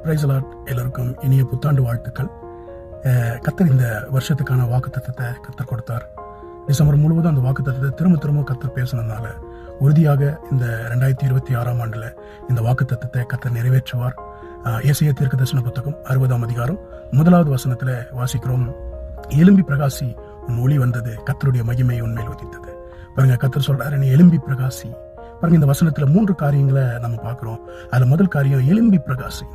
Praise the Lord. எல்லோருக்கும் இனிய புத்தாண்டு வாழ்த்துக்கள். கர்த்தர் இந்த வருஷத்துக்கான வாக்குத்தத்தத்தை கர்த்தர் கொடுத்தார். டிசம்பர் முழுவதும் அந்த வாக்குத்தத்தத்தை திரும்ப கர்த்தர் பேசினதுனால உறுதியாக இந்த 2026 ஆண்டுல இந்த வாக்குத்தத்தத்தை கர்த்தர் நிறைவேற்றுவார். ஏசாயா தீர்க்கதரிசன புத்தகம் 60ஆம் அதிகாரம் 1வது வசனத்துல வாசிக்கிறோம், எழும்பி பிரகாசி, உன் ஒளி வந்தது, கர்த்தருடைய மகிமை உன்மேல் உதித்தது. பாருங்க, கர்த்தர் சொல்றாரு, நீ எழும்பி பிரகாசி. பாருங்க, இந்த வசனத்துல 3 காரியங்களை நம்ம பார்க்கிறோம். அதுல முதல் காரியம் எழும்பி பிரகாசி.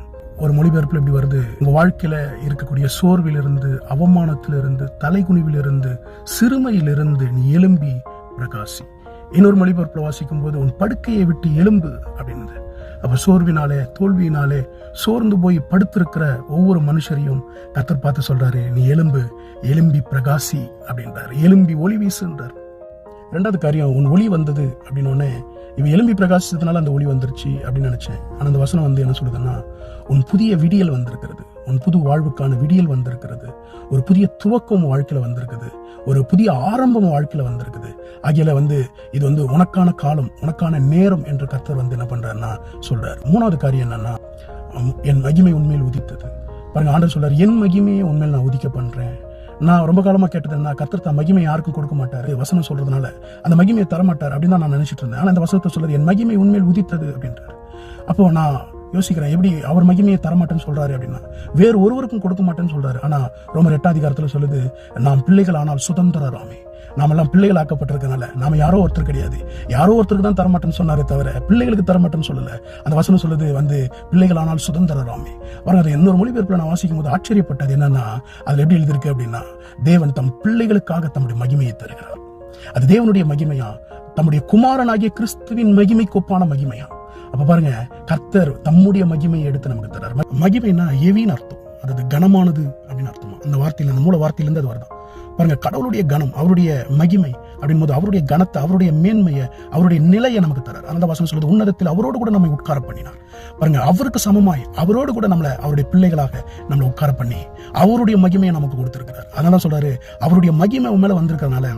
ஒரு மொழிபெயர்ப்புல எப்படி வருது, உங்க வாழ்க்கையில இருக்கக்கூடிய சோர்விலிருந்து, அவமானத்திலிருந்து, தலைகுனிவிலிருந்து, சிறுமையிலிருந்து நீ எழும்பி பிரகாசி. இன்னொரு மொழிபெயர்ப்புல வாசிக்கும் போது உன் படுக்கையை விட்டு எழும்பு அப்படின்னு. அப்ப சோர்வினாலே, தோல்வியினாலே சோர்ந்து போய் படுத்திருக்கிற ஒவ்வொரு மனுஷரையும் கர்த்தர் பார்த்து சொல்றாரு, நீ எழும்பி பிரகாசி அப்படின்றாரு. எழும்பி ஒளி வீசுன்றார். 2வது காரியம், உன் ஒளி வந்தது அப்படின்னு. இவன் எழும்பி பிரகாசித்ததுனால அந்த ஒளி வந்துருச்சு அப்படின்னு நினைச்சேன். ஆனா அந்த வசனம் என்ன சொல்லுதுன்னா, உன் புதிய விடியல் வந்திருக்கிறது, உன் புது வாழ்வுக்கான விடியல் வந்திருக்கிறது, ஒரு புதிய துவக்கம் வாழ்க்கையில வந்திருக்குது, ஒரு புதிய ஆரம்பம் வாழ்க்கையில வந்திருக்குது. ஆகிய இது உனக்கான காலம், உனக்கான நேரம் என்று கர்த்தர் என்ன பண்றாருன்னா சொல்றாரு. 3வது காரியம் என்னன்னா, என் மகிமை உண்மையில் உதித்தது. பாருங்க, ஆண்டவர் சொல்றாரு, என் மகிமையை உண்மையில் நான் உதிக்க பண்றேன். நான் ரொம்ப காலமா கேட்டதுன்னா, கர்த்தர் தான் மகிமை யாருக்கும் கொடுக்க மாட்டாரு, வசனம் சொல்றதுனால அந்த மகிமையை தரமாட்டார் அப்படின்னு நான் நினைச்சிட்டு இருந்தேன். ஆனா இந்த வசனத்தை சொல்றாரு, என் மகிமை உண்மையில் உதித்தது அப்படின்றாரு. அப்போ நான் யோசிக்கிறேன், எப்படி அவர் மகிமையை தரமாட்டேன்னு சொல்றாரு அப்படின்னா, வேறு ஒருவருக்கும் கொடுக்க மாட்டேன்னு சொல்றாரு. ஆனா ரோமர் 8ஆம் அதிகாரத்துல சொல்லுது, நாம் பிள்ளைகள் ஆனால் சுதந்திரராமே. நாமெல்லாம் பிள்ளைகள் ஆக்கப்பட்டிருக்கனால நாம யாரோ ஒருத்தர் கிடையாது, யாரோ ஒருத்தருக்கு தான் தரமாட்டேன்னு சொன்னாரே தவிர பிள்ளைகளுக்கு தரமாட்டேன்னு சொல்லல. அந்த வசனம் சொல்லுது பிள்ளைகள் ஆனால் சுதந்திரராமே. வரது இன்னொரு மொழிபெயர்ப்புல நான் வாசிக்கும் போது ஆச்சரியப்பட்டது என்னன்னா, அதுல எப்படி எழுதிருக்கு அப்படின்னா, தேவன் தம் பிள்ளைகளுக்காக தம்முடைய மகிமையை தருகிறார். அது தேவனுடைய மகிமையா, தம்முடைய குமாரனாகிய கிறிஸ்துவின் மகிமைக்கு ஒப்பான மகிமையா. அப்ப பாருங்க, கர்த்தர் தம்முடைய மகிமையை எடுத்து நமக்கு தர்றார். மகிமைனா எவின்னு அர்த்தம், அதாவது கனமானது அப்படின்னு அர்த்தமா. அந்த வார்த்தையில, அந்த மூல வார்த்தையிலிருந்து அது வருதான். பாருங்க, கடவுளுடைய கனம், அவருடைய மகிமை அப்படின் போது அவருடைய கனத்தை, அவருடைய மேன்மையை, அவருடைய நிலையை நமக்கு தரார். அந்த வசனம் சொல்லுது, உன்னதத்தில் அவரோடு கூட நம்மை உட்கார பண்ணினார். பாருங்க, அவருக்கு சமமாய் அவரோடு கூட நம்மளை அவருடைய பிள்ளைகளாக நம்மளை உட்கார பண்ணி அவருடைய மகிமையை நமக்கு கொடுத்திருக்கிறார். அதனால சொல்றாரு, அவருடைய மகிமை மேல வந்திருக்கிறதுனால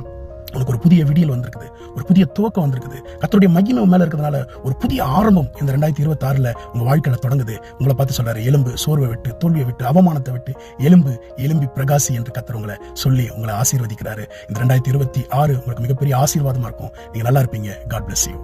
உனக்கு ஒரு புதிய விடியல் வந்திருக்குது, ஒரு புதிய துவக்கம் வந்திருக்குது. கர்த்தருடைய மகிமை மேல இருக்கிறதுனால ஒரு புதிய ஆரம்பம் இந்த 2026 உங்க வாழ்க்கையில தொடங்குது. உங்களை பார்த்து சொல்றாரு, எலும்பு, சோர்வை விட்டு, தோல்வியை விட்டு, அவமானத்தை விட்டு எழும்பி பிரகாசி என்று கர்த்தர் உங்களை சொல்லி உங்களை ஆசீர்வதிக்கிறாரு. இந்த 2026 உங்களுக்கு மிகப்பெரிய ஆசீர்வாதமா இருக்கும். நீங்க நல்லா இருப்பீங்க. God bless you.